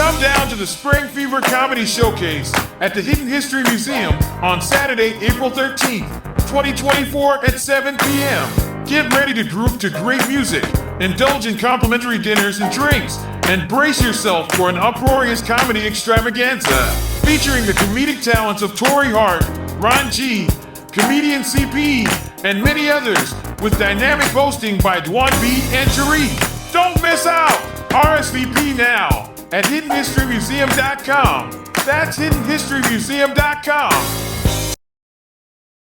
Come down to the Spring Fever Comedy Showcase at the Hidden History Museum on Saturday, April 13th, 2024 at 7 p.m. Get ready to groove to great music, indulge in complimentary dinners and drinks, and brace yourself for an uproarious comedy extravaganza featuring the comedic talents of Tori Hart, Ron G, comedian CP, and many others, with dynamic hosting by Dwan B and Tariq. Don't miss out! RSVP now at hiddenhistorymuseum.com. That's hiddenhistorymuseum.com.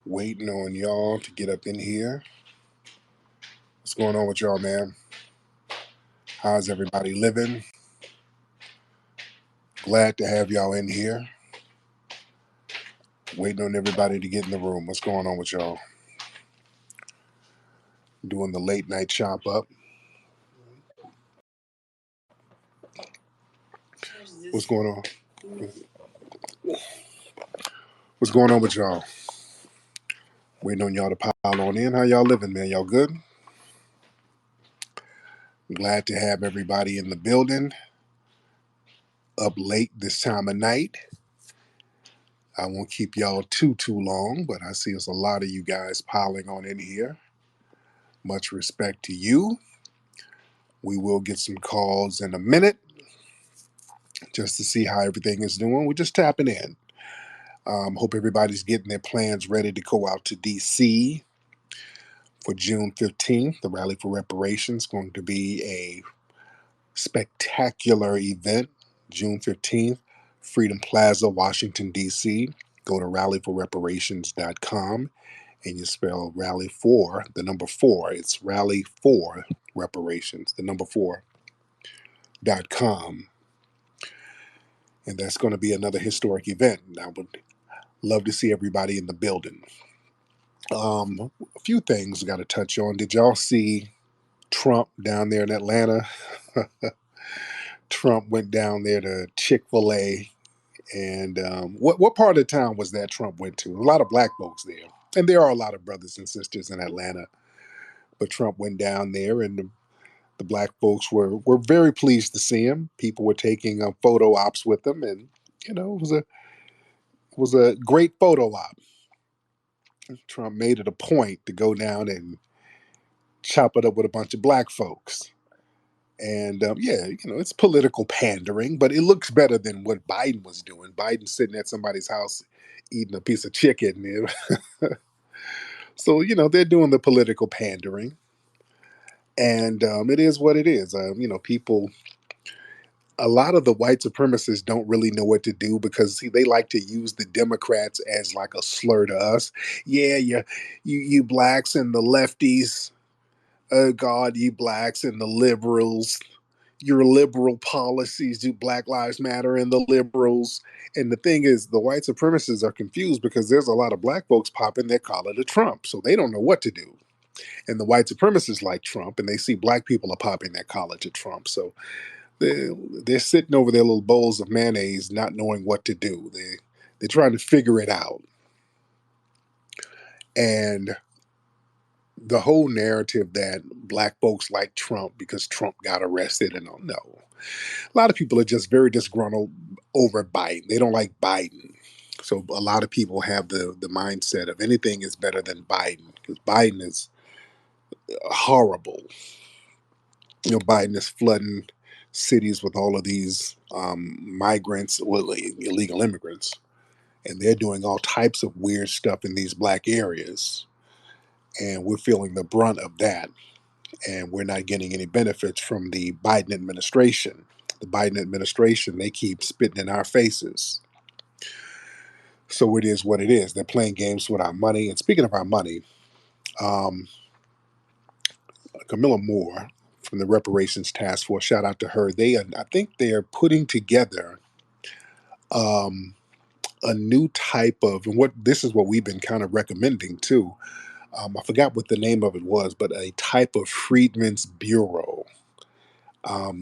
Waiting on y'all to get up in here. What's going on with y'all, man? How's everybody living? Glad to have y'all in here. Waiting on everybody to get in the room. What's going on with y'all? Doing the late night chop up. What's going on? What's going on with y'all? Waiting on y'all to pile on in. How y'all living, man? Y'all good? Glad to have everybody in the building. Up late this time of night. I won't keep y'all too long, but I see there's a lot of you guys piling on in here. Much respect to you. We will get some calls in a minute just to see how everything is doing. We're just tapping in. Hope everybody's getting their plans ready to go out to D.C. for June 15th. The Rally for Reparations is going to be a spectacular event. June 15th, Freedom Plaza, Washington, D.C. Go to rallyforreparations.com and you spell rally for the number 4. It's rally for reparations, the number 4.com. And that's going to be another historic event. I would love to see everybody in the building. A few things I got to touch on. Did y'all see Trump down there in Atlanta? Trump went down there to Chick-fil-A. And what part of town was that Trump went to? A lot of black folks there. And there are a lot of brothers and sisters in Atlanta. But Trump went down there, and the black folks were very pleased to see him. People were taking photo ops with him, and it was a great photo op. Trump made it a point to go down and chop it up with a bunch of black folks. And it's political pandering, but it looks better than what Biden was doing. Biden sitting at somebody's house eating a piece of chicken. So, they're doing the political pandering. And it is what it is. People, a lot of the white supremacists don't really know what to do because, they like to use the Democrats as like a slur to us. Yeah, you blacks and the lefties. Oh, God, you blacks and the liberals. Your liberal policies, do Black Lives Matter and the liberals. And the thing is, the white supremacists are confused because there's a lot of black folks popping their collar to Trump. So they don't know what to do. And the white supremacists like Trump, and they see black people are popping their collar to Trump. So they're sitting over their little bowls of mayonnaise, not knowing what to do. They're trying to figure it out. And the whole narrative that black folks like Trump because Trump got arrested, and no. A lot of people are just very disgruntled over Biden. They don't like Biden. So a lot of people have the mindset of anything is better than Biden because Biden is horrible. Biden is flooding cities with all of these migrants, illegal immigrants, and they're doing all types of weird stuff in these black areas. And we're feeling the brunt of that. And we're not getting any benefits from the Biden administration. The Biden administration, they keep spitting in our faces. So it is what it is. They're playing games with our money. And speaking of our money, Camilla Moore from the Reparations Task Force, shout out to her. I think they're putting together a new type of, and this is what we've been kind of recommending too. I forgot what the name of it was, but a type of Freedmen's Bureau. I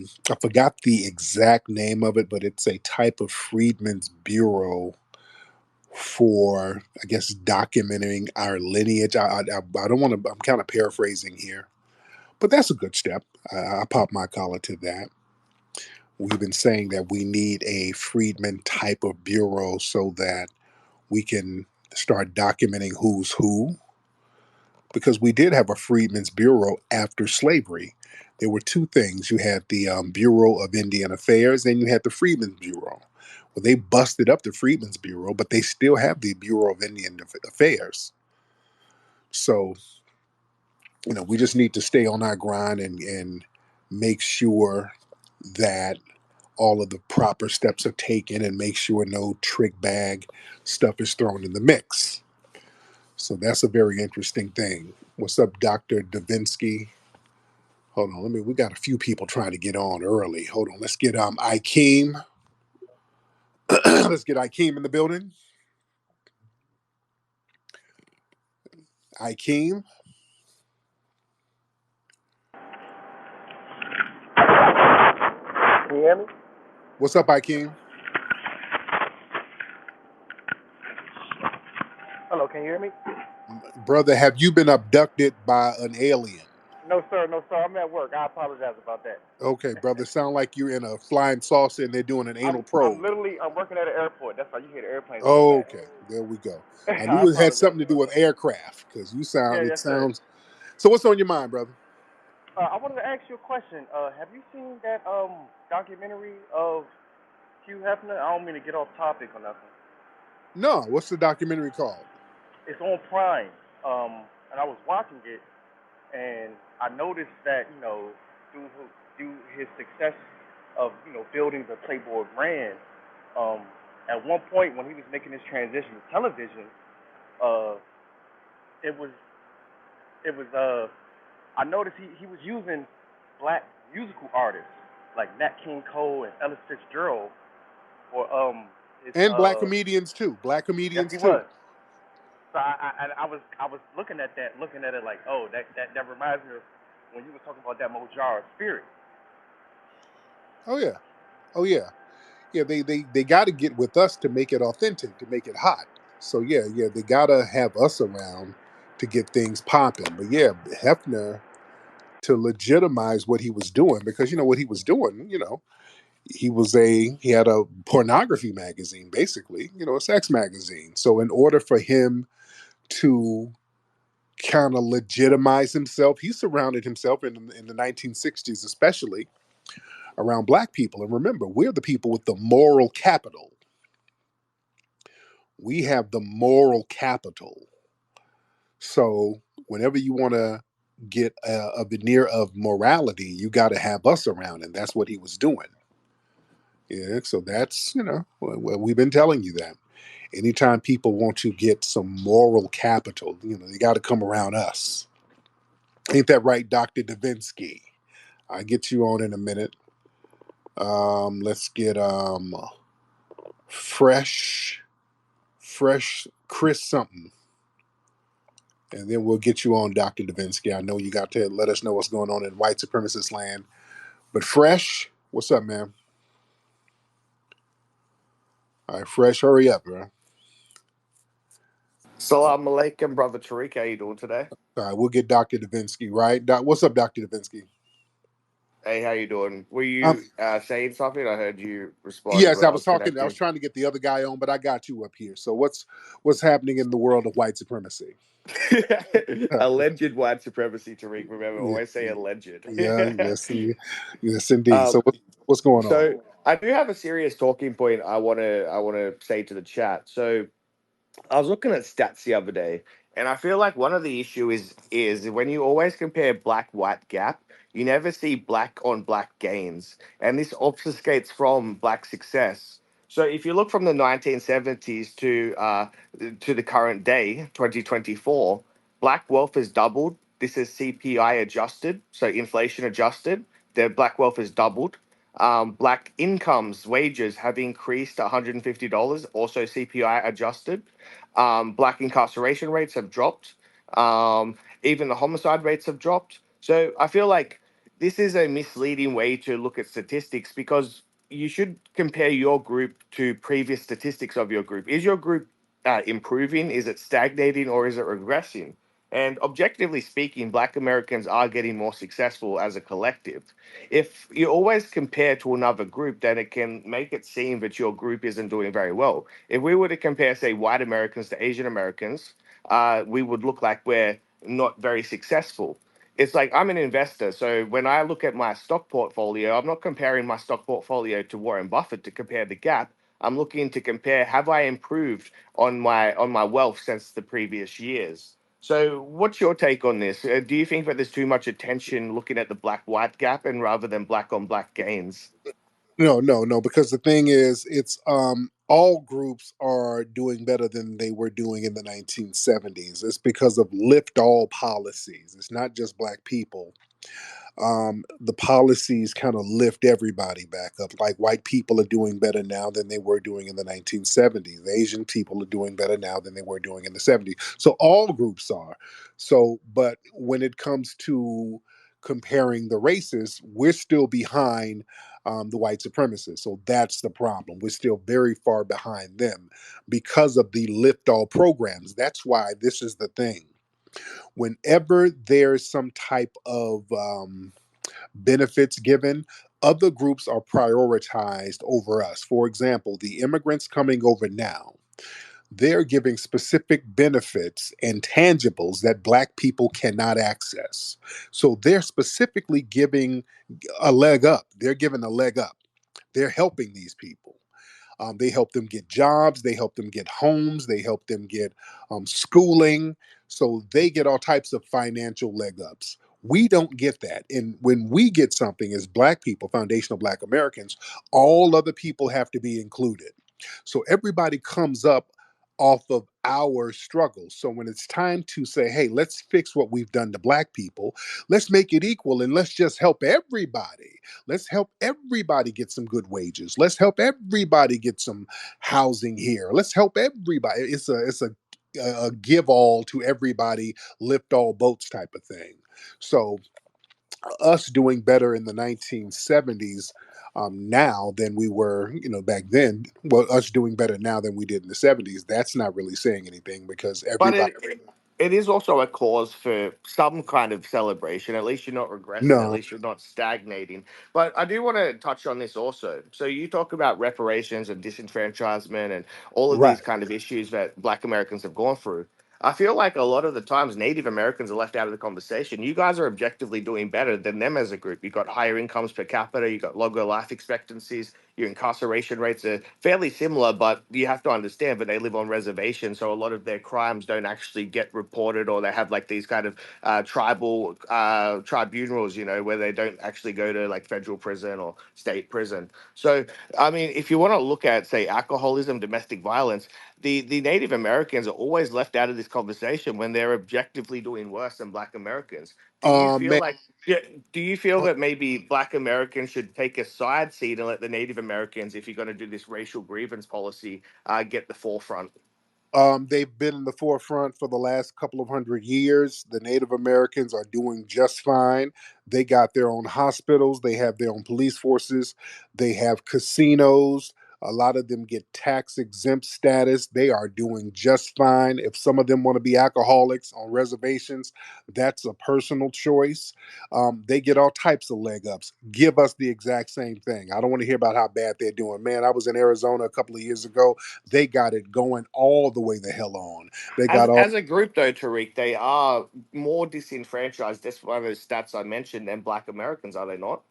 forgot the exact name of it, but it's a type of Freedmen's Bureau for, I guess, documenting our lineage. I don't want to, I'm kind of paraphrasing here, but that's a good step. I pop my collar to that. We've been saying that we need a freedmen type of bureau so that we can start documenting who's who, because we did have a freedmen's bureau after slavery. There were two things: you had the Bureau of Indian Affairs, and you had the Freedmen's Bureau. Well, they busted up the Freedmen's Bureau, but they still have the Bureau of Indian Affairs. So, we just need to stay on our grind and make sure that all of the proper steps are taken and make sure no trick bag stuff is thrown in the mix. So that's a very interesting thing. What's up, Dr. Davinsky? Hold on, we got a few people trying to get on early. Hold on, let's get Ikeem. Let's get Ikeem in the building. Ikeem, Can you hear me? what's up, Ikeem? Hello, can you hear me? Brother, have you been abducted by an alien? No, sir. No, sir. I'm at work. I apologize about that. Okay, brother, sound like you're in a flying saucer and they're doing an anal probe. I'm working at an airport. That's why you hear the airplanes in the back. Okay, there we go. I I knew it had apologize something to do about with that. aircraft because Yeah, it yes, sir. sounds. So what's on your mind, brother? I wanted to ask you a question. Have you seen that documentary of Hugh Hefner? I don't mean to get off topic or nothing. No, what's the documentary called? It's on Prime. And I was watching it, and I noticed that through through his success of building the Playboy brand, um, at one point when he was making his transition to television, uh, it was it was I noticed he was using black musical artists like Nat King Cole and Ella Fitzgerald for his And black comedians too. Black yes comedians he too. was. So I was looking at it like, oh, that reminds me of when you were talking about that Mojara spirit. Oh yeah. Oh yeah. Yeah, they got to get with us to make it authentic, to make it hot. So yeah, they got to have us around to get things popping. But yeah, Hefner, to legitimize what he was doing, because what he was doing, he had a pornography magazine, basically, a sex magazine. So in order for him to kind of legitimize himself, he surrounded himself in the 1960s, especially around black people. And remember, we're the people with the moral capital. We have the moral capital. So whenever you want to get a veneer of morality, you got to have us around, and that's what he was doing. Yeah, so that's well, we've been telling you that. Anytime people want to get some moral capital, they got to come around us. Ain't that right, Dr. Davinsky? I get you on in a minute. Let's get fresh, fresh Chris something, and then we'll get you on, Dr. Davinsky. I know you got to let us know what's going on in white supremacist land, but fresh, what's up, man? All right, fresh, hurry up, bro. Salam alaikum, brother Tariq. How you doing today? All right, we'll get Dr. Davinsky, right? What's up, Dr. Davinsky? Hey, how you doing? Were Um, you saying something? I heard you respond yes, when I I was was talking. I was connecting. trying to get the other guy on, but I got you up here. So what's happening in the world of white supremacy? Alleged white supremacy, Tariq. Remember, Yeah, always say alleged. yeah, yes, yes, indeed. So what's going on? So I do have a serious talking point I wanna say to the chat. So I was looking at stats the other day, and I feel like one of the issue is when you always compare black white gap, you never see black on black gains, and this obfuscates from black success. So if you look from the 1970s to the current day, 2024, black wealth has doubled. This is CPI adjusted, so inflation adjusted. The black wealth has doubled. Black incomes, wages have increased $150, also CPI adjusted. Black incarceration rates have dropped. Even the homicide rates have dropped. So I feel like this is a misleading way to look at statistics because you should compare your group to previous statistics of your group. Is your group improving? Is it stagnating or is it regressing? And objectively speaking, Black Americans are getting more successful as a collective. If you always compare to another group, then it can make it seem that your group isn't doing very well. If we were to compare, say, white Americans to Asian Americans, we would look like we're not very successful. It's like I'm an investor. So when I look at my stock portfolio, I'm not comparing my stock portfolio to Warren Buffett to compare the gap. I'm looking to compare, have I improved on my wealth since the previous years? So what's your take on this? Do you think that there's too much attention looking at the black white gap and rather than black on black gains? No, no, no, because the thing is, it's all groups are doing better than they were doing in the 1970s. It's because of lift all policies. It's not just black people. The policies kind of lift everybody back up. Like white people are doing better now than they were doing in the 1970s. Asian people are doing better now than they were doing in the 70s. So all groups are. So, but when it comes to comparing the races, we're still behind the white supremacists. So that's the problem. We're still very far behind them because of the lift all programs. That's why this is the thing. Whenever there's some type of benefits given, other groups are prioritized over us. For example, the immigrants coming over now, they're giving specific benefits and tangibles that black people cannot access. So they're specifically giving a leg up. They're giving a leg up. They're helping these people. They help them get jobs. They help them get homes. They help them get schooling. So they get all types of financial leg ups. We don't get that. And when we get something as Black people, foundational Black Americans, all other people have to be included. So everybody comes up off of our struggles. So when it's time to say, hey, let's fix what we've done to Black people, let's make it equal and let's just help everybody. Let's help everybody get some good wages. Let's help everybody get some housing here. Let's help everybody. It's a give all to everybody, lift all boats type of thing. So us doing better in the 1970s now than we were, back then. Well, us doing better now than we did in the 70s. That's not really saying anything because But everybody. it is also a cause for some kind of celebration. At least you're not regressing. At No, least you're not stagnating. But I do want to touch on this also. So you talk about reparations and disenfranchisement and all of these right. kind of issues that Black Americans have gone through. I feel like a lot of the times Native Americans are left out of the conversation. You guys are objectively doing better than them as a group. You've got higher incomes per capita. You've got longer life expectancies. Your incarceration rates are fairly similar, but you have to understand that they live on reservations, so a lot of their crimes don't actually get reported, or they have like these kind of tribal tribunals, where they don't actually go to like federal prison or state prison. So, I mean, if you want to look at, say, alcoholism, domestic violence, the Native Americans are always left out of this conversation when they're objectively doing worse than Black Americans. Do you feel Man, like yeah, do you feel that maybe Black Americans should take a side seat and let the Native Americans, if you're going to do this racial grievance policy, get the forefront? they've been in the forefront for the last couple of 100 years. The Native Americans are doing just fine. They got their own hospitals, they have their own police forces, they have casinos. A lot of them get tax exempt status. They are doing just fine. If some of them want to be alcoholics on reservations, that's a personal choice. They get all types of leg ups. Give us the exact same thing. I don't want to hear about how bad they're doing. Man, I was in Arizona a couple of years ago. They got it going all the way the hell on. They As got all. as a group, though, Tariq, they are more disenfranchised. That's one of those stats I mentioned than Black Americans, are they not?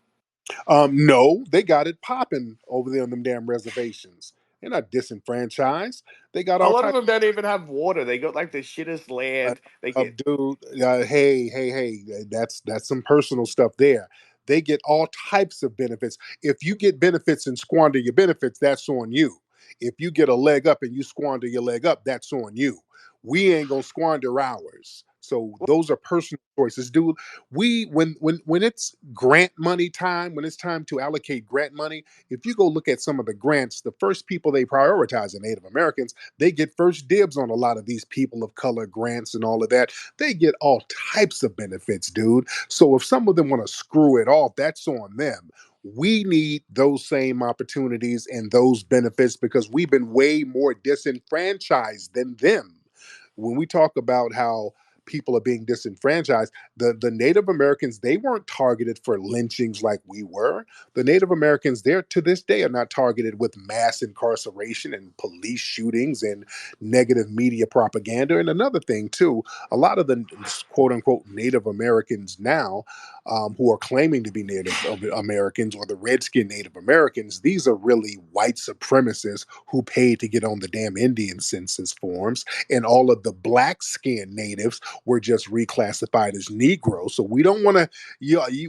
No, they got it popping over there on them damn reservations. They're not disenfranchised. They got A all lot of types. them don't even have water. They got like the shittest land. They get Dude, hey, that's some personal stuff there. They get all types of benefits. If you get benefits and squander your benefits, that's on you. If you get a leg up and you squander your leg up, that's on you. We ain't gonna squander ours. So those are personal choices, dude. We when it's grant money time, when it's time to allocate grant money, if you go look at some of the grants, the first people they prioritize are Native Americans. They get first dibs on a lot of these people of color grants and all of that. They get all types of benefits, dude. So if some of them want to screw it off, that's on them. We need those same opportunities and those benefits because we've been way more disenfranchised than them. When we talk about how people are being disenfranchised. The Native Americans, they weren't targeted for lynchings like we were. The Native Americans there to this day are not targeted with mass incarceration and police shootings and negative media propaganda. And another thing too, a lot of the quote unquote Native Americans now, who are claiming to be Native Americans or the redskin Native Americans, these are really white supremacists who paid to get on the damn Indian census forms. And all of the black skinned natives were just reclassified as Negroes. So we don't want to,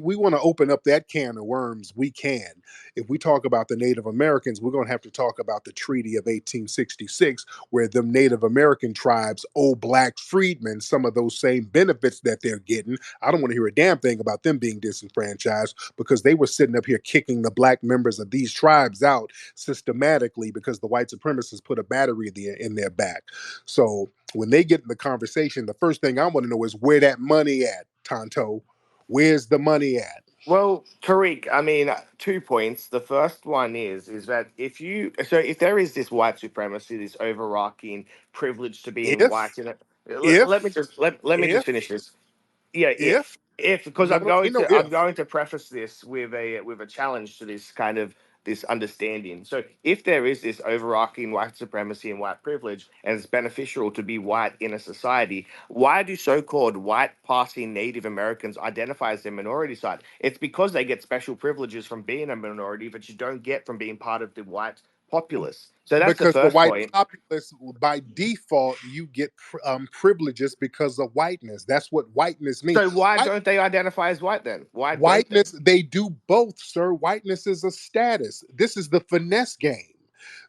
we want to open up that can of worms. We can. If we talk about the Native Americans, we're going to have to talk about the Treaty of 1866, where the Native American tribes owe black freedmen some of those same benefits that they're getting. I don't want to hear a damn thing about them being disenfranchised because they were sitting up here kicking the black members of these tribes out systematically because the white supremacists put a battery in their back. So when they get in the conversation, the first thing I want to know is where that money at, Tonto? Where's the money at? Well, Tariq, I mean, 2 points. The first one is that if there is this white supremacy, this overarching privilege to being If, white, let me if, just let me just if, finish this. Yeah, if, if because no, no, ain't no I'm if. going to preface this with a challenge to this kind of this understanding. So if there is this overarching white supremacy and white privilege, and it's beneficial to be white in a society, why do so-called white passing Native Americans identify as the minority side? It's because they get special privileges from being a minority that you don't get from being part of the white populace. So that's the Because the first white point. populace, by default, you get privileges because of whiteness. That's what whiteness means. So why White, don't they identify as white then? Why don't they? whiteness, they do both, sir. Whiteness is a status. This is the finesse game.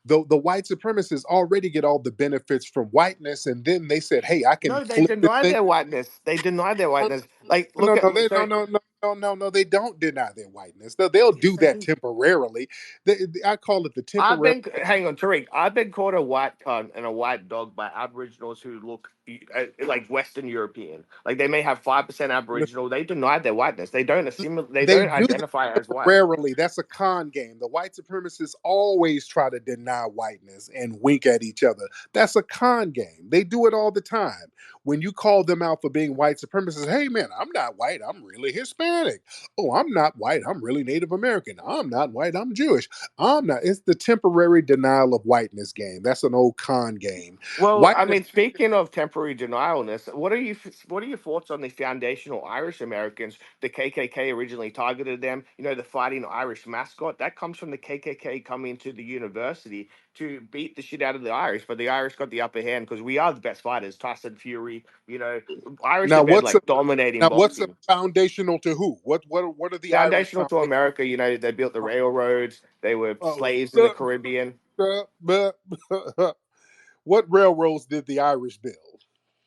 The white supremacists already get all the benefits from whiteness, and then they said, "Hey, I can No, they flip the deny thing." their whiteness. They deny their No, whiteness. Like, no, look at no, they, so. no. They don't deny their whiteness. They'll Yes, do they that do. temporarily. I call it the I've temporary. been hang on, Tariq. I've been called a white cunt and a white dog by Aboriginals who look like Western European. Like they may have 5% Aboriginal. They deny their whiteness. They don't assimilate. They They don't do that identify as white. temporarily. That's a con game. The white supremacists always try to deny whiteness and wink at each other. That's a con game. They do it all the time. When you call them out for being white supremacists, hey man, I'm not white. I'm really Hispanic. Oh, I'm not white. I'm really Native American. I'm not white. I'm Jewish. I'm not. It's the temporary denial of whiteness game. That's an old con game. Well, I Whiteness. mean, speaking of temporary denialness, what are your thoughts on the foundational Irish Americans? The KKK originally targeted them. You know, the Fighting Irish mascot that comes from the KKK coming to the university to beat the shit out of the Irish, but the Irish got the upper hand because we are the best fighters. Tyson Fury, you know, Irish Now have been what's like dominating what's a boxing. foundational to who? What are the Irish Foundational to foundation? America, you know, they built the railroads. They were Oh, slaves in the Caribbean. what railroads did the Irish build?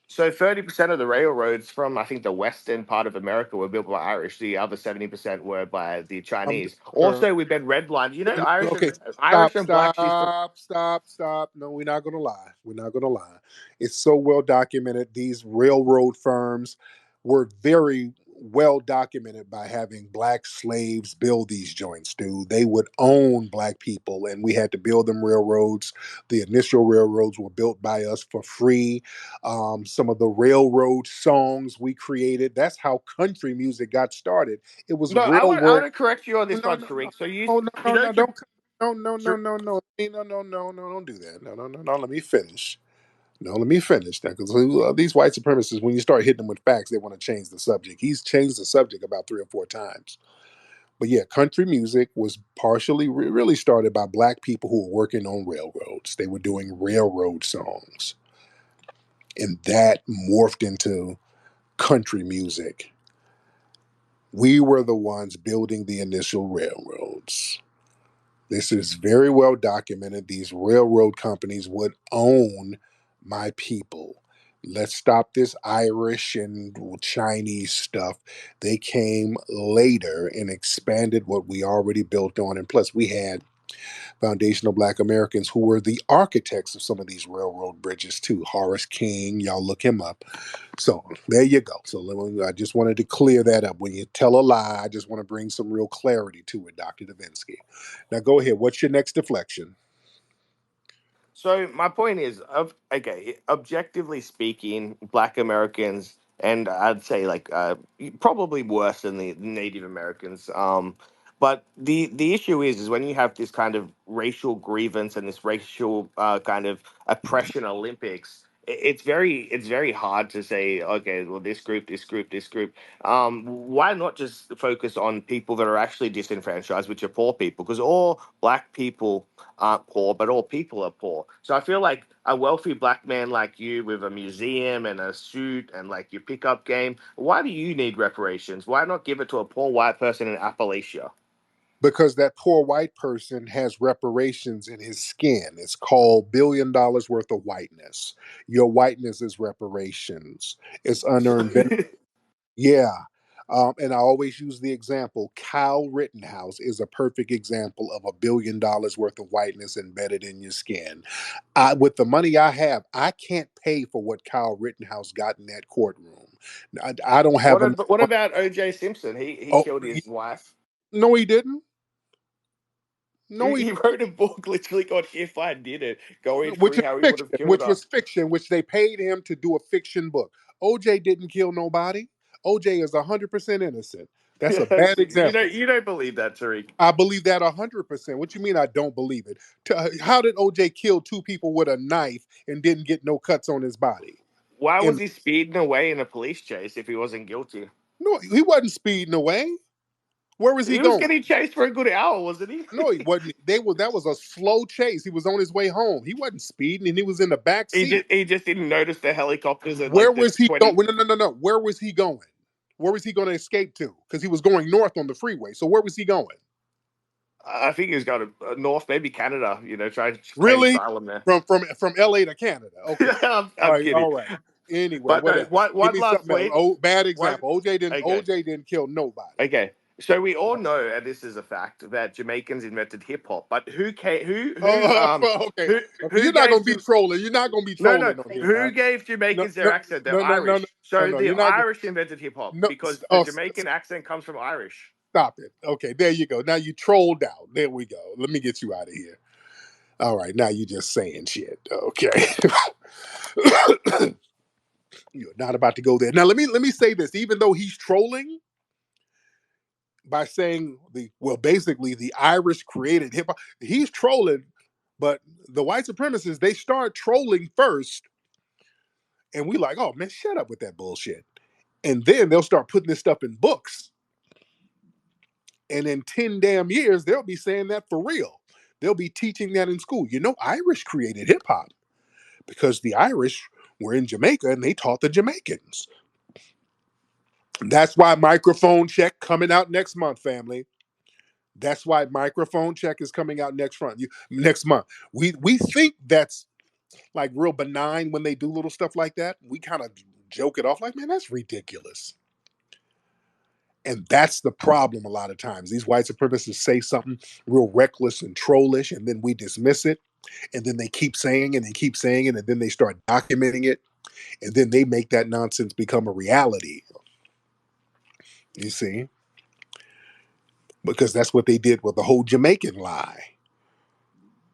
So 30% of the railroads from I think the western part of America were built by Irish. The other 70% were by the I'm Chinese. uh, Also, we've been redlined. You know, okay. Irish and blacks used to. Stop. No, we're not gonna lie. We're not gonna lie. It's so well documented. These railroad firms were very well documented by having black slaves build these joints, dude. They would own black people, and we had to build them railroads. The initial railroads were built by us for free. Some of the railroad songs we created. That's how country music got started. It was No, I railroad. want to correct you on No, this no, one, no, Tariq. So you no, know, don't, no, hey, don't do that. No, let me finish. No, let me finish that because these white supremacists, when you start hitting them with facts, they want to change the subject. He's changed the subject about 3 or 4 times. But yeah, country music was partially really started by black people who were working on railroads. They were doing railroad songs, and that morphed into country music. We were the ones building the initial railroads. This is very well documented. These railroad companies would own my people. Let's stop this Irish and Chinese stuff. They came later and expanded what we already built on. And plus, we had foundational Black Americans who were the architects of some of these railroad bridges too. Horace King, y'all look him up. So there you go. So I just wanted to clear that up. When you tell a lie, I just want to bring some real clarity to it, Dr. Davinsky. Now go ahead. What's your next deflection? So my point is, okay, objectively speaking, Black Americans and I'd say like probably worse than the Native Americans. But the issue is when you have this kind of racial grievance and this racial kind of oppression Olympics, it's very hard to say, okay, well, this group, this group, this group. Why not just focus on people that are actually disenfranchised, which are poor people? Because all black people aren't poor, but all people are poor. So I feel like a wealthy black man like you with a museum and a suit and like your pickup game, why do you need reparations? Why not give it to a poor white person in Appalachia? Because that poor white person has reparations in his skin. It's called $1 billion worth of whiteness. Your whiteness is reparations. It's unearned benefit. Yeah. And I always use the example. Kyle Rittenhouse is a perfect example of $1 billion worth of whiteness embedded in your skin. With the money I have, I can't pay for what Kyle Rittenhouse got in that courtroom. I don't have enough. What about O.J. Simpson? He Oh, killed his wife. no, he didn't. No, he He wrote a book literally called "If I Did It," going which through is how he would fiction, have killed which her. was fiction, which they paid him to do a fiction book. OJ didn't kill nobody. OJ is 100% innocent. That's a bad example. You don't believe that, Tariq. I believe that 100%. What you mean I don't believe it? How did OJ kill two people with a knife and didn't get no cuts on his body? Why was And he speeding away in a police chase if he wasn't guilty? no, he wasn't speeding away. Where was he He was going? getting chased for a good hour, wasn't he? No, he wasn't. That was a slow chase. He was on his way home. He wasn't speeding, and he was in the back seat. He just didn't notice the helicopters at Where like the was he going? 20. No, no, no, no. Where was he going? Where was he going to escape to? Because he was going north on the freeway. So where was he going? I think he was going to north, maybe Canada. Trying to claim Really? asylum there. From LA to Canada. Okay. All I'm right. kidding. All right. Anyway, But what no, else? Give one me last something else. point. Oh, bad One. example. Okay. OJ didn't kill nobody. Okay. So we all know, and this is a fact, that Jamaicans invented hip hop. But Okay. Okay. who You're not gonna gave be trolling. You're not gonna be no trolling on here, who man. gave No, Jamaicans their no, accent? They're no, no, no, no, Irish. no, So no. the You're not. Irish invented hip hop No. because the Oh, Jamaican accent comes from Irish. stop it. Okay. There you go. Now you trolled out. There we go. Let me get you out of here. All right. Now you just saying shit. Okay. You're not about to go there. Now let me say this. Even though he's trolling by saying basically the Irish created hip hop, he's trolling. But the white supremacists, they start trolling first, and we like, oh man, shut up with that bullshit. And then they'll start putting this stuff in books, and in 10 damn years, they'll be saying that for real. They'll be teaching that in school. Irish created hip hop because the Irish were in Jamaica and they taught the Jamaicans. That's why Microphone Check coming out next month, family. That's why Microphone Check is coming out next month. We think that's like real benign when they do little stuff like that. We kind of joke it off like, man, that's ridiculous. And that's the problem a lot of times. These white supremacists say something real reckless and trollish, and then we dismiss it. And then they keep saying it and keep saying it, and then they start documenting it. And then they make that nonsense become a reality. You see? Because that's what they did with the whole Jamaican lie.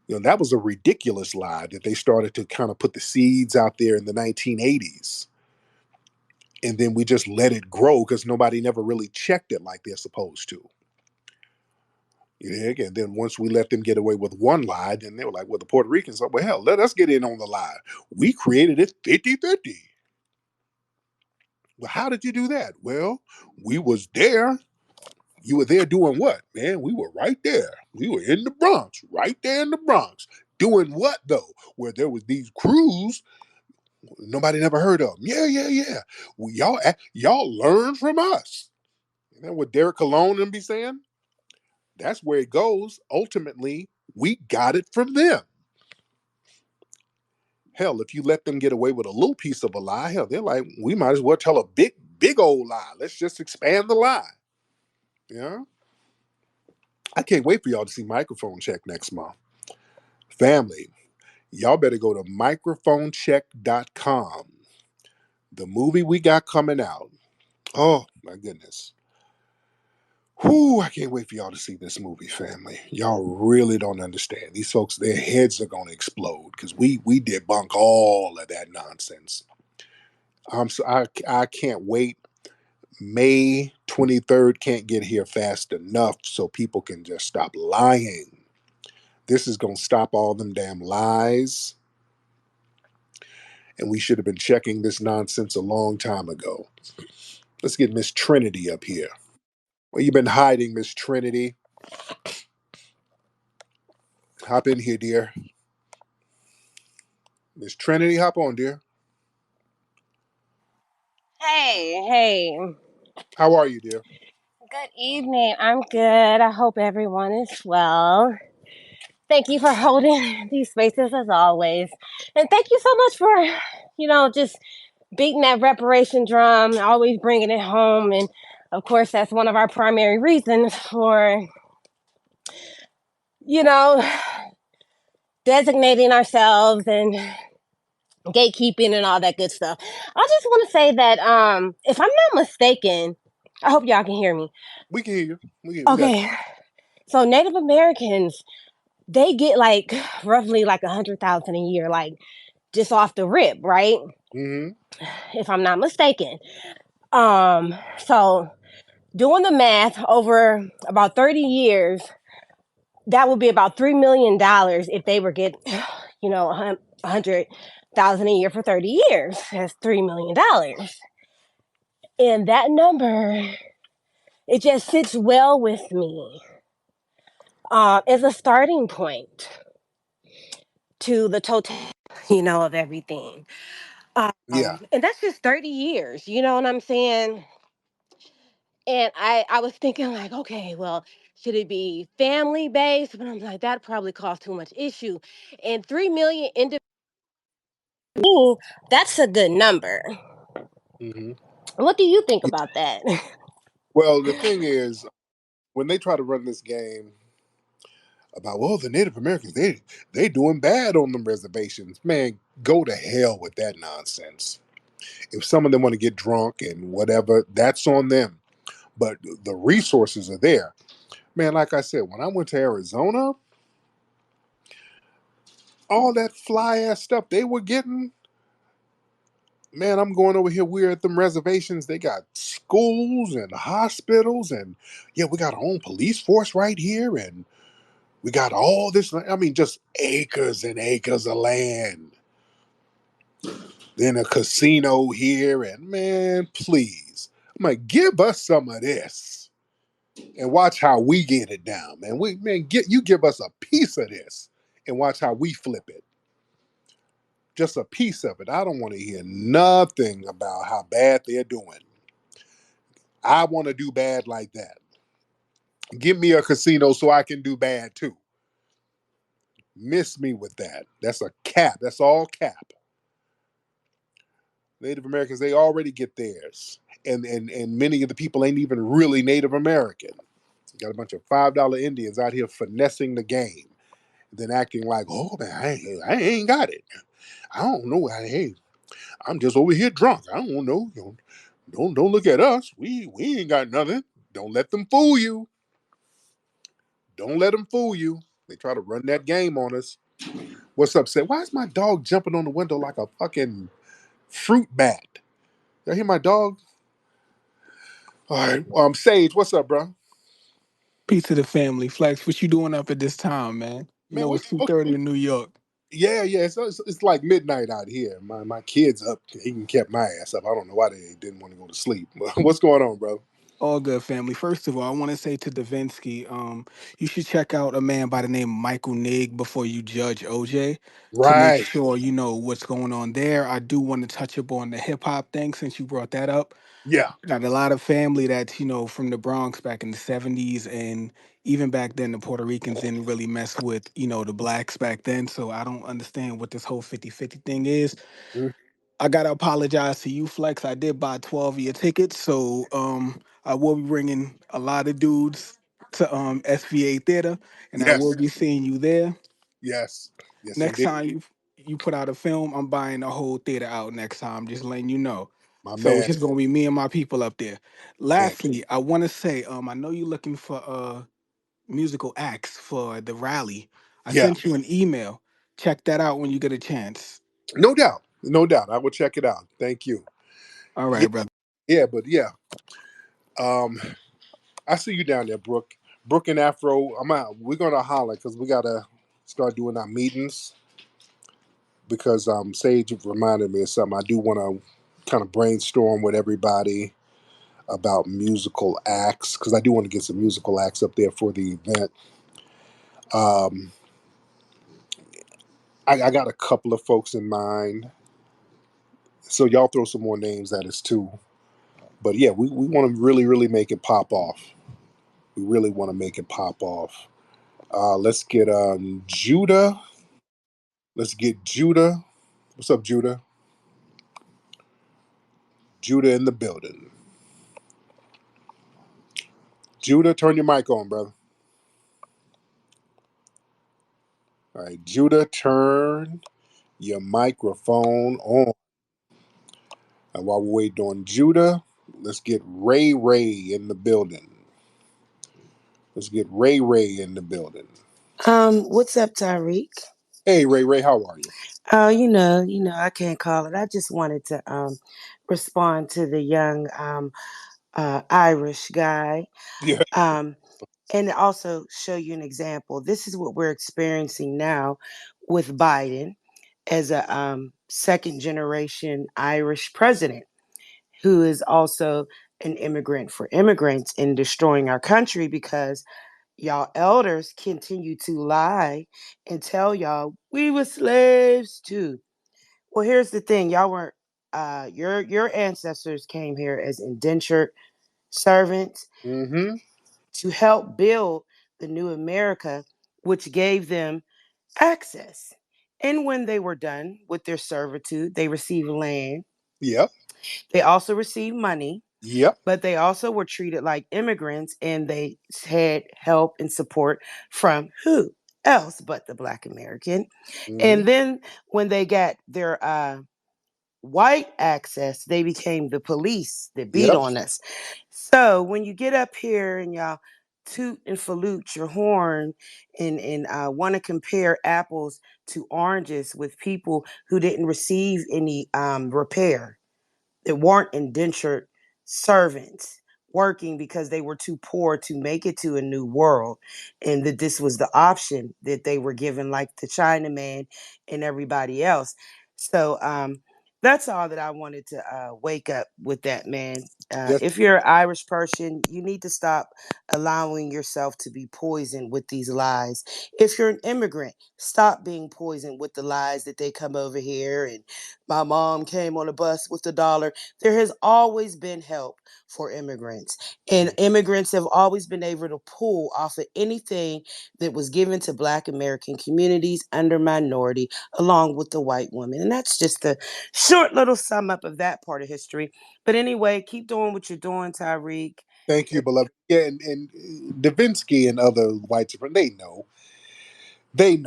That was a ridiculous lie that they started to kind of put the seeds out there in the 1980s. And then we just let it grow because nobody never really checked it like they're supposed to. And then once we let them get away with one lie, then they were like, well, the Puerto Ricans, well, hell, let us get in on the lie. We created it 50-50. Well, how did you do that? Well, we was there. You were there doing what, man? We were right there. We were in the Bronx, right there in the Bronx. Doing what, though? Where there was these crews nobody never heard of them. Yeah, yeah, yeah. Well, y'all learn from us. You know what Derek Cologne and be saying? That's where it goes. Ultimately, we got it from them. Hell, if you let them get away with a little piece of a lie, hell, they're like, we might as well tell a big old lie. Let's just expand the lie. Yeah. I can't wait for y'all to see Microphone Check next month. Family, y'all better go to microphonecheck.com. The movie we got coming out. Oh, my goodness. Whew, I can't wait for y'all to see this movie, family. Y'all really don't understand. These folks, their heads are going to explode because we debunk all of that nonsense. I can't wait. May 23rd can't get here fast enough so people can just stop lying. This is going to stop all them damn lies. And we should have been checking this nonsense a long time ago. Let's get Miss Trinity up here. Where you been hiding, Miss Trinity? Hop in here, dear. Miss Trinity, hop on, dear. Hey, hey. How are you, dear? Good evening. I'm good. I hope everyone is well. Thank you for holding these spaces as always. And thank you so much for, just beating that reparation drum, always bringing it home. And of course, that's one of our primary reasons for, you know, designating ourselves and gatekeeping and all that good stuff. I just want to say that if I'm not mistaken, I hope y'all can hear me. We can hear you. We got Okay. So Native Americans, they get like roughly like 100,000 a year, like just off the rip, right? you. Mm-hmm. If I'm not mistaken. So doing the math over about 30 years, that would be about $3 million if they were get, 100,000 a year for 30 years. That's $3 million, and that number, it just sits well with me as a starting point to the total, of everything. Yeah. And that's just 30 years, you know what I'm saying? And I was thinking like, okay, well, should it be family based? But I'm like, that probably caused too much issue. And 3 million individuals, that's a good number. Mm-hmm. What do you think about that? Well, the thing is, when they try to run this game about, well, the Native Americans, they doing bad on them reservations, man, go to hell with that nonsense. If some of them want to get drunk and whatever, that's on them. But the resources are there. Man, like I said, when I went to Arizona, all that fly ass stuff they were getting, man, I'm going over here. We're at them reservations. They got schools and hospitals, and yeah, we got our own police force right here, and we got all this. I mean, just acres and acres of land. Then a casino here, and man, please, I'm like, give us some of this, and watch how we get it down, man. Give us a piece of this, and watch how we flip it. Just a piece of it. I don't want to hear nothing about how bad they're doing. I want to do bad like that. Give me a casino so I can do bad too. Miss me with that. That's a cap. That's all cap. Native Americans, they already get theirs. And many of the people ain't even really Native American. You got a bunch of $5 Indians out here finessing the game, then acting like, oh man, I ain't got it. I don't know. Hey, I'm just over here drunk. I don't know. Don't look at us. We ain't got nothing. Don't let them fool you. Don't let them fool you. They try to run that game on us. What's up, say? Why is my dog jumping on the window like a fucking fruit bat? Y'all hear my dog? All right. Sage, what's up, bro? Peace to the family. Flex, what you doing up at this time, man? You Man, know it's 2:30 in New York. yeah. It's like midnight out here. My kid's up. He can kept my ass up. I don't know why they didn't want to go to sleep. What's going on, bro? All good, family. First of all, I want to say to Davinsky, you should check out a man by the name of Michael Nigg before you judge OJ to make Right. sure you know what's going on there. I do want to touch up on the hip hop thing since you brought that up. Yeah. Got a lot of family that's, from the Bronx back in the 70s, and even back then the Puerto Ricans didn't really mess with, the blacks back then. So I don't understand what this whole 50-50 thing is. Mm, I gotta apologize to you, Flex. I did buy 12 of your tickets, so I will be bringing a lot of dudes to SVA Theater, and I will yes. be seeing you there. Yes. Yes, Next indeed. time you put out a film, I'm buying the whole theater out next time. Just letting you know. My So it's man. just gonna be me and my people up there. Man. Lastly, I want to say, I know you're looking for musical acts for the rally. I Yeah. sent you an email. Check that out when you get a chance. No doubt. No doubt. I will check it out. Thank you. All Yeah, right, brother. yeah, but yeah. Um, I see you down there, Brooke. Brooke and Afro. I'm out. We're gonna holler because we gotta start doing our meetings. Because Sage reminded me of something. I do want to kind of brainstorm with everybody about musical acts because I do want to get some musical acts up there for the event. Um, I got a couple of folks in mind, so y'all throw some more names at us too. But yeah, we want to really, really make it pop off. We really want to make it pop off. Let's get Judah. Let's get Judah. What's up, Judah? Judah in the building. Judah, turn your mic on, brother. All right, Judah, turn your microphone on. And while we're waiting on Judah, let's get Ray Ray in the building. Let's get Ray Ray in the building. What's up, Tariq? Hey, Ray Ray, how are you? I can't call it. I just wanted to respond to the young Irish guy, Yeah. um, and also show you an example. This is what we're experiencing now with Biden as a second generation Irish president who is also an immigrant for immigrants and destroying our country because y'all elders continue to lie and tell y'all we were slaves too. Well, here's the thing: y'all weren't. Your ancestors came here as indentured servants Mm-hmm. to help build the new America, which gave them access. And when they were done with their servitude, they received land. Yep. They also received money, Yep. but they also were treated like immigrants and they had help and support from who else but the Black American. Mm-hmm. And then when they got their white access, they became the police that beat Yep. on us. So when you get up here and y'all toot and salute your horn and want to compare apples to oranges with people who didn't receive any repair, that weren't indentured servants working because they were too poor to make it to a new world, and that this was the option that they were given, like the Chinaman and everybody else. So that's all that I wanted to wake up with that, man. Yes. If you're an Irish person, you need to stop allowing yourself to be poisoned with these lies. If you're an immigrant, stop being poisoned with the lies that they come over here and my mom came on a bus with $1. There has always been help for immigrants, and immigrants have always been able to pull off of anything that was given to Black American communities under minority, along with the white woman. And that's just a short little sum up of that part of history. But anyway, keep doing what you're doing, Tariq. Thank you, beloved. Yeah, and Davinsky and other white supremacists, they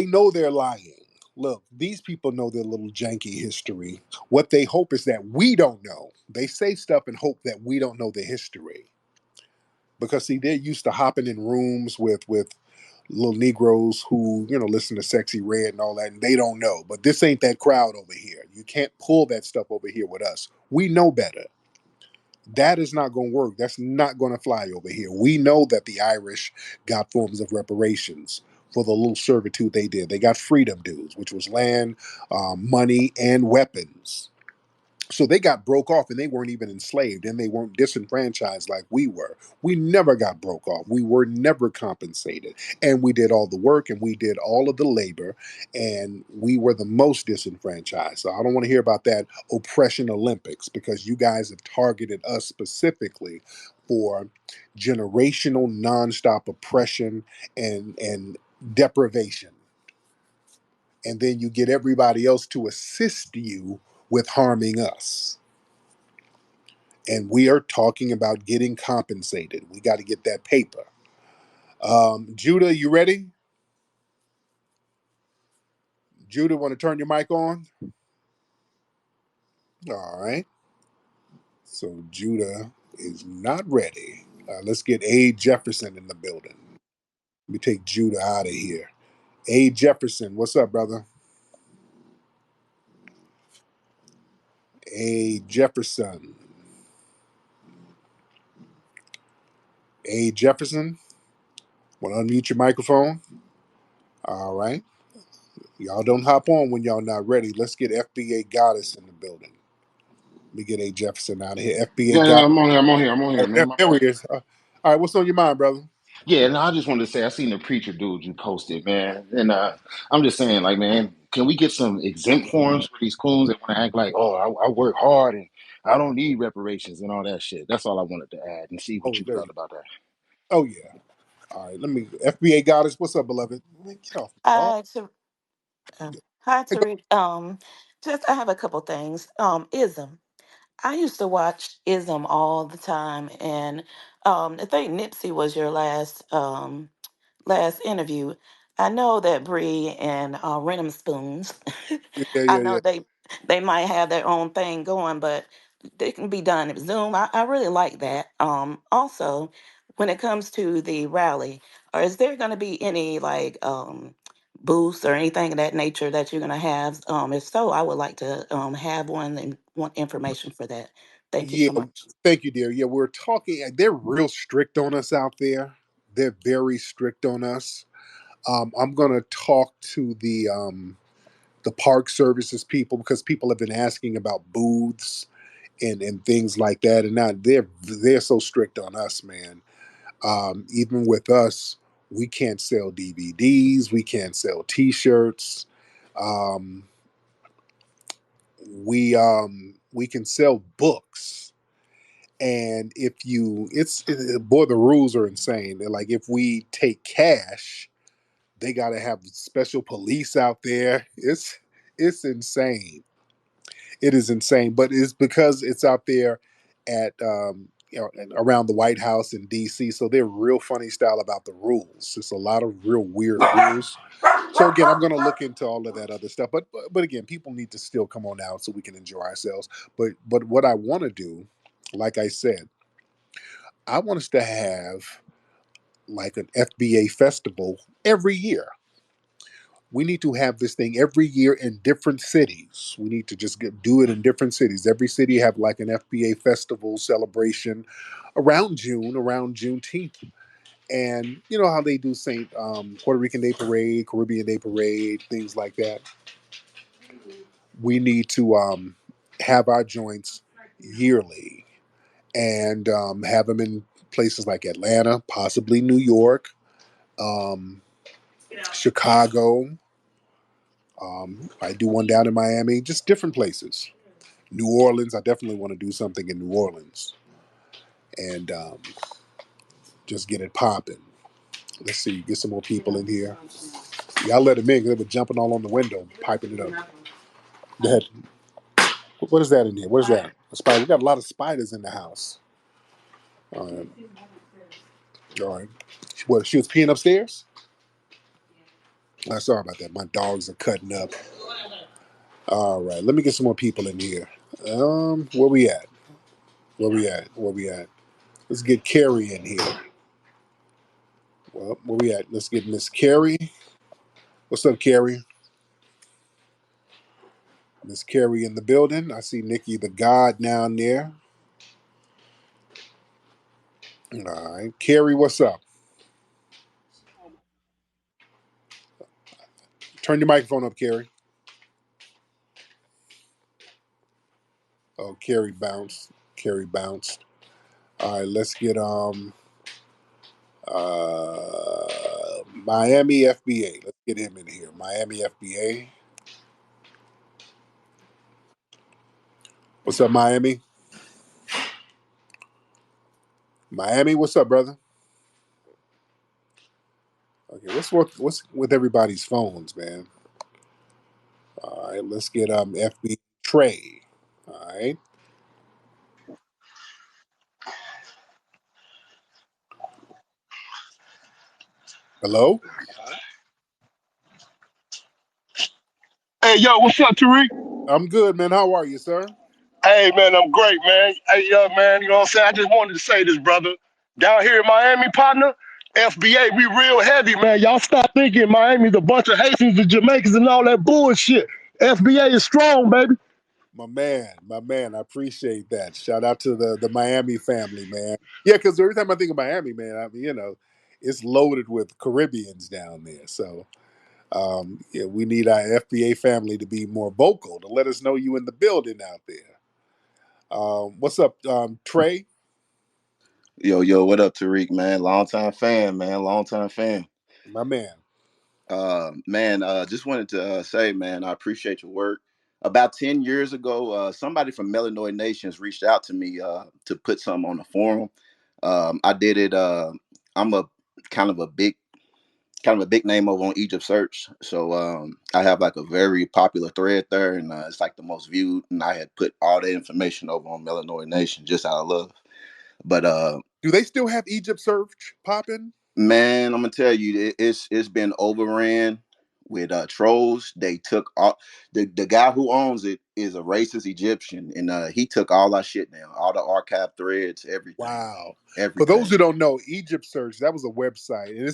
know they're lying. Look, these people know their little janky history. What they hope is that we don't know. They say stuff and hope that we don't know the history. Because see, they're used to hopping in rooms with little Negroes who, listen to Sexy Red and all that, and they don't know. But this ain't that crowd over here. You can't pull that stuff over here with us. We know better. That is not going to work. That's not going to fly over here. We know that the Irish got forms of reparations for the little servitude they did. They got freedom dues, which was land, money, and weapons. So they got broke off and they weren't even enslaved and they weren't disenfranchised like we were. We never got broke off. We were never compensated. And we did all the work and we did all of the labor and we were the most disenfranchised. So I don't want to hear about that oppression Olympics because you guys have targeted us specifically for generational nonstop oppression and deprivation. And then you get everybody else to assist you with harming us. And we are talking about getting compensated. We got to get that paper. Judah, you ready? Judah, want to turn your mic on? All right. So Judah is not ready. Let's get A. Jefferson in the building. Let me take Judah out of here. A. Jefferson, what's up, brother? A Jefferson. A Jefferson. Want to unmute your microphone? All right. Y'all don't hop on when y'all not ready. Let's get FBA Goddess in the building. Let me get A Jefferson out of here. FBA Yeah, Goddess. I'm on here. Oh, Man. there he is. All right. What's on your mind, brother? Yeah, no, I just wanted to say I seen the preacher dude you posted, man, and I'm just saying, like, man, can we get some exempt forms for these coons that want to act like, oh, I work hard and I don't need reparations and all that shit. That's all I wanted to add and see what Oh, you there you thought go. about that. Oh, yeah. All right. Let me. FBA Goddess. What's up, beloved? Man, get off. Oh, Hi, hi, hey, go. Tariq. Just I have a couple things. Ism. I used to watch Ism all the time, and I think Nipsey was your last interview. I know that Bree and Renum Spoons, Yeah, I yeah, know yeah. they might have their own thing going, but they can be done at Zoom. I really like that. Also, when it comes to the rally, or is there going to be any like booths or anything of that nature that you're going to have? If so, I would like to have one and want information for that. Thank you Yeah. so much. Thank you, dear. Yeah, we're talking. They're real strict on us out there. They're very strict on us. I'm gonna talk to the park services people because people have been asking about booths and things like that, and now they're so strict on us, man. Even with us, we can't sell DVDs, we can't sell T-shirts. Um, we can sell books, and if you, boy, the rules are insane. They're like, if we take cash, they got to have special police out there. It's insane. It is insane, but it's because it's out there at around the White House in D.C. So they're real funny style about the rules. It's a lot of real weird rules. So again, I'm going to look into all of that other stuff. But again, people need to still come on out so we can enjoy ourselves. But what I want to do, like I said, I want us to have like an FBA festival every year. We need to have this thing every year in different cities. We need to just do it in different cities. Every city have like an FBA festival celebration around Juneteenth. And you know how they do Saint Puerto Rican Day Parade, Caribbean Day Parade, things like that. We need to have our joints yearly and have them in places like Atlanta, possibly New York, um, Chicago. I do one down in Miami, just different places. New Orleans, I definitely want to do something in New Orleans and just get it popping. Let's see, get some more people in here. Y'all let them in. They were jumping all on the window, piping it up. Go ahead. What is that in here? What is that? A spider. We got a lot of spiders in the house. All right. All right. What? She was peeing upstairs. Sorry about that. My dogs are cutting up. All right. Let me get some more people in here. Where we at? Where we at? Where we at? Let's get Carrie in here. Well, where we at? Let's get Miss Carrie. What's up, Carrie? Miss Carrie in the building. I see Nikki the God down there. All right. Carrie, what's up? Turn your microphone up, Carrie. Oh, Carrie bounced. Carrie bounced. All right, let's get Miami FBA. Let's get him in here. Miami FBA. What's up, Miami? Miami, what's up, brother? Okay, what's with everybody's phones, man? All right, let's get FB Trey. All right. Hello? Hey, yo, what's up, Tariq? I'm good, man. How are you, sir? Hey, man, I'm great, man. Hey, yo, man, you know what I'm saying? I just wanted to say this, brother. Down here in Miami, partner, FBA, we real heavy, man. Y'all stop thinking Miami's a bunch of Haitians and Jamaicans and all that bullshit. FBA is strong, baby. My man. I appreciate that. Shout out to the Miami family, man. Yeah, because every time I think of Miami, man, I mean, it's loaded with Caribbeans down there. So yeah, we need our FBA family to be more vocal to let us know you in the building out there. What's up, Trey? Yo, what up, Tariq, man? Long time fan, man. Long time fan. My man. Man, just wanted to say, man, I appreciate your work. About 10 years ago, somebody from Melanoid Nations reached out to me to put something on the forum. I did it. I'm a kind of a big name over on Egypt Search. So I have like a very popular thread there, and it's like the most viewed. And I had put all the information over on Melanoid Nation just out of love. But Do they still have Egypt Search popping? man, I'm gonna tell you, it's been overran with trolls. They took all the guy who owns it is a racist Egyptian, and he took all our shit down, all the archive threads, Wow. For those everything. who don't know, Egypt Search, that was a website, and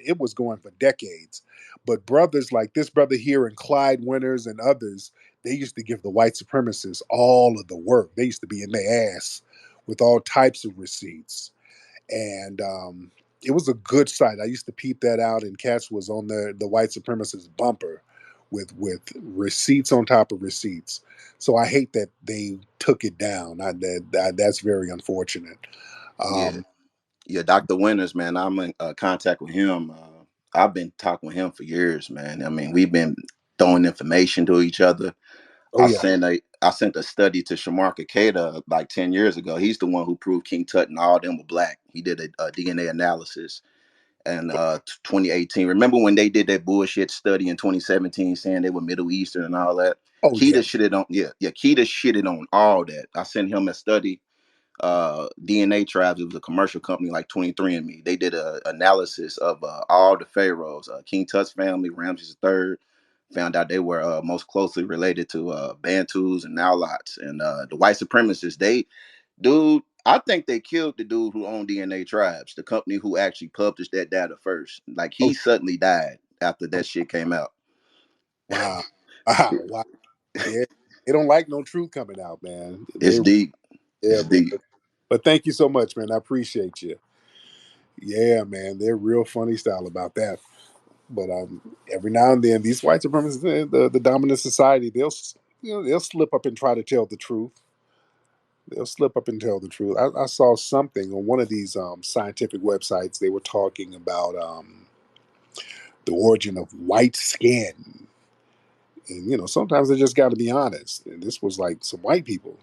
it was going for decades. But brothers like this brother here and Clyde Winters and others, they used to give the white supremacists all of the work. They used to be in their ass with all types of receipts. And it was a good site. I used to peep that out, and Cats was on the white supremacist bumper with receipts on top of receipts. So I hate that they took it down. That's very unfortunate. Yeah, Um, yeah, Dr. Winters, man, I'm in contact with him. I've been talking with him for years, man. I mean, we've been throwing information to each other. oh yeah, I sent a study to Shamarka Keita like 10 years ago. He's the one who proved King Tut and all them were black. He did a DNA analysis in 2018. Remember when they did that bullshit study in 2017 saying they were Middle Eastern and all that? oh Keita yeah. shitted on Keita shitted on all that. I sent him a study. DNA Tribes, it was a commercial company like 23andMe. They did a analysis of all the pharaohs, King Tut's family, Ramses III, found out they were most closely related to Bantus and Nilots and the white supremacists. Dude, I think they killed the dude who owned DNA Tribes, the company who actually published that data first. Like Oh he suddenly died after oh, that shit came out. wow, wow. Yeah, they don't like no truth coming out, man. It's deep. Yeah, It's man. deep. But thank you so much, man. I appreciate you. Yeah, man. They're real funny style about that. But every now and then, these white supremacists, the dominant society, they'll slip up and try to tell the truth. They'll slip up and tell the truth. I saw something on one of these scientific websites. They were talking about the origin of white skin, and sometimes they just got to be honest. And this was like some white people,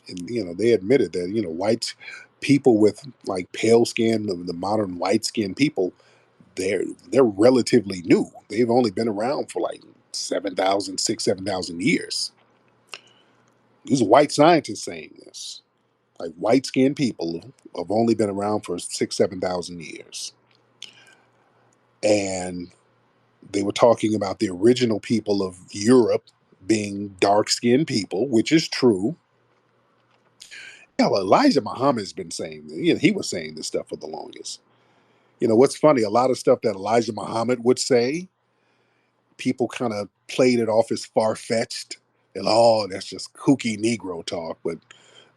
and they admitted that white people with like pale skin, the modern white skin people, they're relatively new. They've only been around for like 7,000 years. These are white scientists saying this. Like white skinned people have only been around for 7,000 years. And they were talking about the original people of Europe being dark skinned people, which is true. Yeah, well, Elijah Muhammad has been saying, he was saying this stuff for the longest. What's funny, a lot of stuff that Elijah Muhammad would say, people kind of played it off as far fetched. And that's just kooky Negro talk. But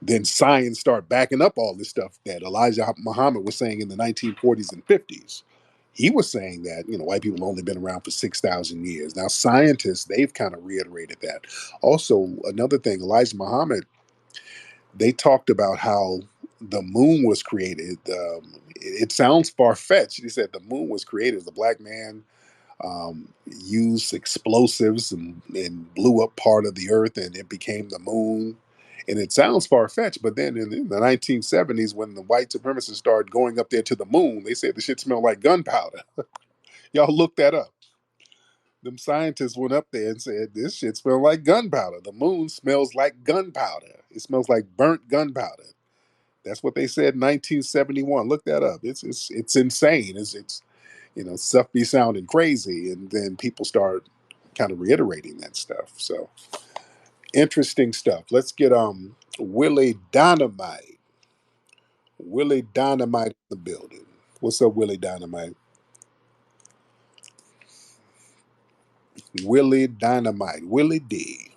then science started backing up all this stuff that Elijah Muhammad was saying in the 1940s and 50s. He was saying that white people have only been around for 6,000 years. Now scientists, they've kind of reiterated that. Also, another thing, Elijah Muhammad, they talked about how the moon was created. It sounds far fetched. He said the moon was created as a black man used explosives and blew up part of the earth, and it became the moon. And it sounds far fetched, but then in the 1970s, when the white supremacists started going up there to the moon, they said the shit smelled like gunpowder. Y'all look that up. Them scientists went up there and said this shit smells like gunpowder. The moon smells like gunpowder. It smells like burnt gunpowder. That's what they said in 1971. Look that up. It's insane. It's stuff be sounding crazy, and then people start kind of reiterating that stuff. So interesting stuff. Let's get Willie Dynamite. Willie Dynamite in the building. What's up, Willie Dynamite? Willie Dynamite. Willie D.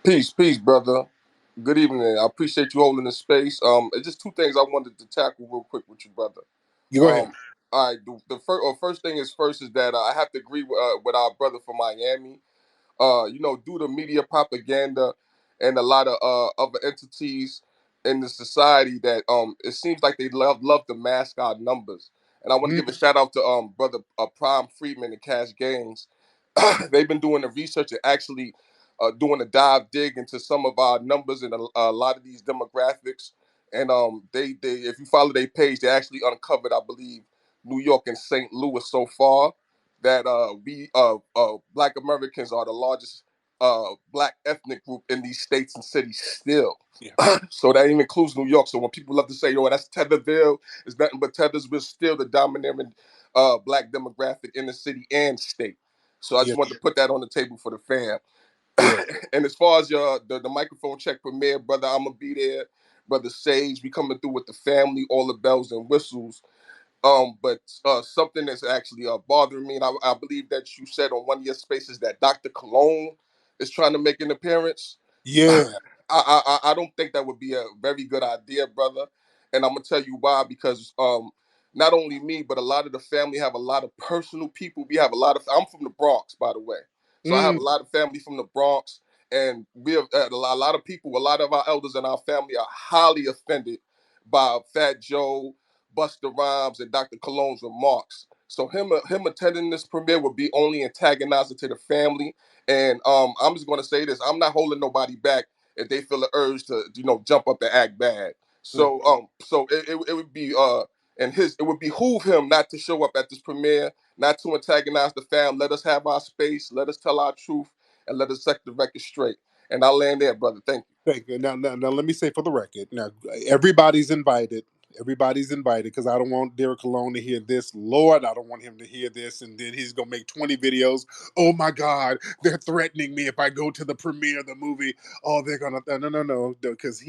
Peace, brother. Good evening. I appreciate you holding the space. It's just two things I wanted to tackle real quick with you, brother. You go ahead. Um, all right. First thing is first is that I have to agree with our brother from Miami. Due to media propaganda and a lot of other entities in the society that it seems like they love to mask our numbers. And I want to give a shout out to brother Prime Friedman and Cash Gaines. They've been doing the research and actually doing a dive dig into some of our numbers and a lot of these demographics. And they if you follow their page, they actually uncovered, I believe, New York and St. Louis so far that we Black Americans are the largest Black ethnic group in these states and cities still. Yeah. So that even includes New York. So when people love to say, "Oh, that's Tetherville," it's nothing but Tethersville still the dominant Black demographic in the city and state. So I Yeah. just wanted to put that on the table for the fam. Yeah. And as far as the microphone check premiere, brother, I'm gonna be there. Brother Sage, we coming through with the family, all the bells and whistles. But something that's actually bothering me, and I believe that you said on one of your spaces that Dr. Cologne is trying to make an appearance. Yeah. I don't think that would be a very good idea, brother. And I'm gonna tell you why. Because not only me, but a lot of the family have a lot of personal people. We have a lot of. I'm from the Bronx, by the way, so I have a Mm. lot of family from the Bronx, and we have a lot of people. A lot of our elders in our family are highly offended by Fat Joe, Busta Rhymes, and Dr. Cologne's remarks. So him attending this premiere would be only antagonizing to the family. And I'm just gonna say this: I'm not holding nobody back if they feel the urge to jump up and act bad. Mm. So it would be it would behoove him not to show up at this premiere, not to antagonize the fam. Let us have our space, let us tell our truth, and let us set the record straight. And I'll land there, brother. Thank you. Thank you. Now, let me say for the record. Now, everybody's invited. Everybody's invited because I don't want Derek Cologne to hear this. Lord, I don't want him to hear this, and then he's gonna make 20 videos. Oh my God, they're threatening me if I go to the premiere of the movie. Oh, they're gonna no, because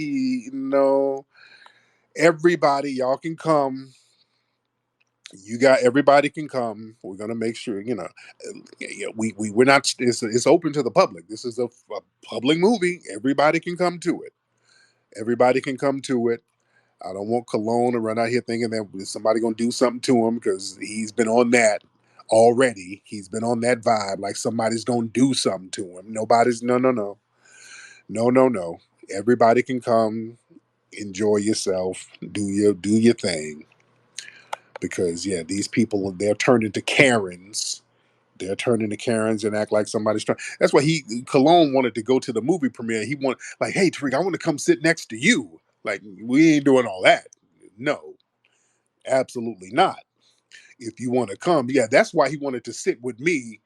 everybody, y'all can come. Everybody can come. We're gonna make sure we're not. It's open to the public. This is a public movie. Everybody can come to it. Everybody can come to it. I don't want Cologne to run out here thinking that somebody gonna do something to him because he's been on that already. He's been on that vibe like somebody's gonna do something to him. Nobody's no. Everybody can come, enjoy yourself, do your thing. Because yeah, these people they're turned into Karens. They're turned into Karens and act like somebody's trying. That's why Cologne wanted to go to the movie premiere. He wanted like, hey Tariq, I want to come sit next to you. Like we ain't doing all that. No, absolutely not. If you want to come, yeah, that's why he wanted to sit with me.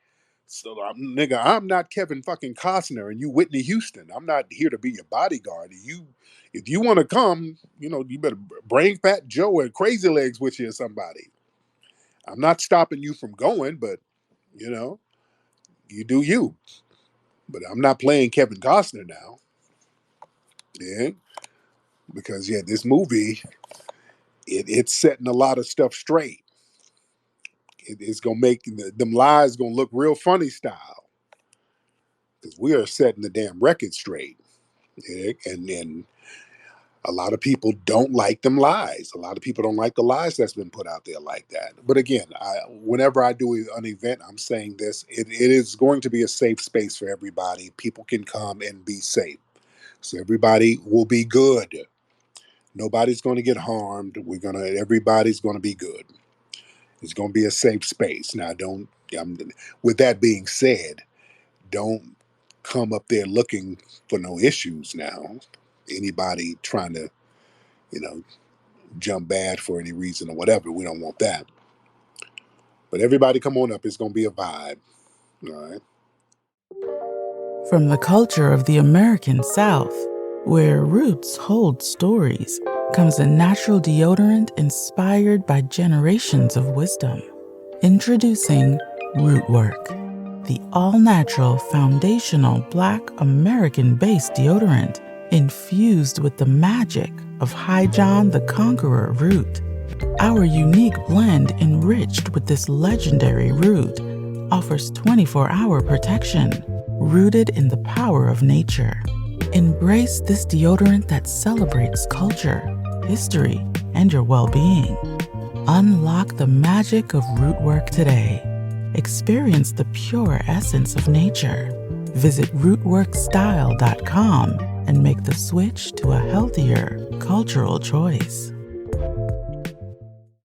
So nigga, I'm not Kevin fucking Costner and you Whitney Houston. I'm not here to be your bodyguard. If you want to come, you better bring Fat Joe and Crazy Legs with you or somebody. I'm not stopping you from going, but you know, you do you. But I'm not playing Kevin Costner now. Yeah. Because yeah, this movie, it's setting a lot of stuff straight. It's gonna make them lies gonna look real funny style. Because we are setting the damn record straight. Yeah? And a lot of people don't like them lies. A lot of people don't like the lies that's been put out there like that. But again, whenever I do an event, I'm saying this: it is going to be a safe space for everybody. People can come and be safe, so everybody will be good. Nobody's going to get harmed. Everybody's going to be good. It's going to be a safe space. Now, don't. With that being said, don't come up there looking for no issues. Now, anybody trying to, you know, jump bad for any reason or whatever. We don't want that. But everybody come on up. It's going to be a vibe. All right. From the culture of the American South, where roots hold stories, comes a natural deodorant inspired by generations of wisdom. Introducing Root Work, the all-natural foundational Black American-based deodorant infused with the magic of High John the Conqueror root. Our unique blend enriched with this legendary root offers 24-hour protection, rooted in the power of nature. Embrace this deodorant that celebrates culture, history, and your well-being. Unlock the magic of Rootwork today. Experience the pure essence of nature. Visit rootworkstyle.com and make the switch to a healthier, cultural choice.